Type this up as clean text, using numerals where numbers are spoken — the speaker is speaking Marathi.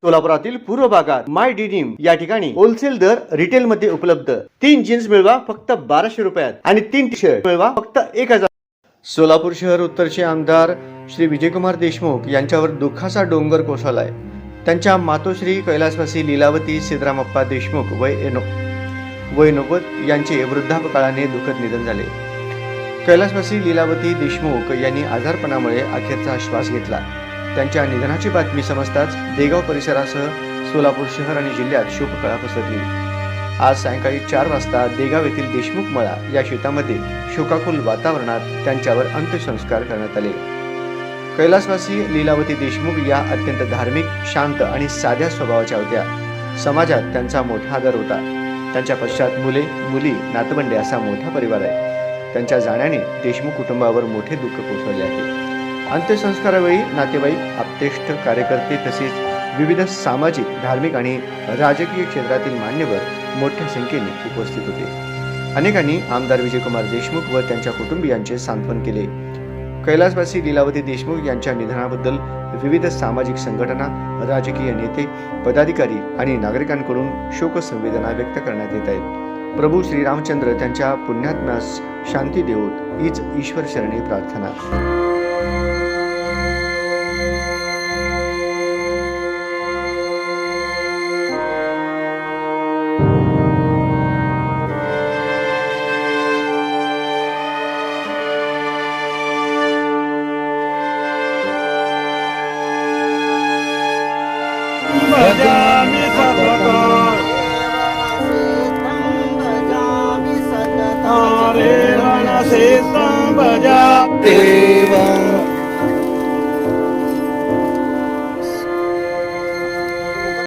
सोलापुरातील पूर्व भागात माय डिनिम या ठिकाणी होलसेल दर रिटेल मध्ये उपलब्ध। 3 जीन्स मिळवा फक्त 1200 रुपयात आणि 3 टी शर्ट मिळवा फक्त 1000। सोलापूर शहर उत्तरचे आमदार श्री विजयकुमार देशमुख यांच्यावर दुःखाचा डोंगर कोसळलाय। त्यांच्या मातोश्री कैलासवासी लीलावती सिद्धरामप्पा देशमुख वय 90 यांचे वृद्धापकाळाने दुःखद निधन झाले। कैलासवासी लीलावती देशमुख यांनी आजारपणामुळे अखेरचा श्वास घेतला। त्यांच्या निधनाची बातमी समजताच देगाव परिसरासह सोलापूर शहर आणि जिल्ह्यात शोककळा पसरली। आज सायंकाळी 4 वाजता देगाव येथील देशमुख मळा या शेतामध्ये शोकाकुल वातावरणात त्यांच्यावर अंत्यसंस्कार करण्यात आले। कैलासवासी लीलावती देशमुख या अत्यंत धार्मिक, शांत आणि साध्या स्वभावाच्या होत्या। समाजात त्यांचा मोठा आदर होता। त्यांच्या पश्चात मुले, मुली, नातवंडे असा मोठा परिवार आहे। त्यांच्या जाण्याने देशमुख कुटुंबावर मोठे दुःख कोसळले आहे। अंत्यसंस्कारावेळी नातेवाईक, आप्तेष्ट, कार्यकर्ते तसेच विविध सामाजिक, धार्मिक आणि राजकीय क्षेत्रातील मान्यवर मोठ्या संख्येने उपस्थित होते। अनेकांनी आमदार विजयकुमार देशमुख व त्यांच्या कुटुंबियांचे सांत्वन केले। कैलासवासी लीलावती देशमुख यांच्या निधनाबद्दल विविध सामाजिक संघटना, राजकीय नेते, पदाधिकारी आणि नागरिकांकडून शोक संवेदना व्यक्त करण्यात येत आहेत। प्रभू श्रीरामचंद्र त्यांच्या पुण्यात्म्यास शांती देवोत हीच ईश्वर शरणी प्रार्थना। भजामि सततं हरे रणसेतं भजामि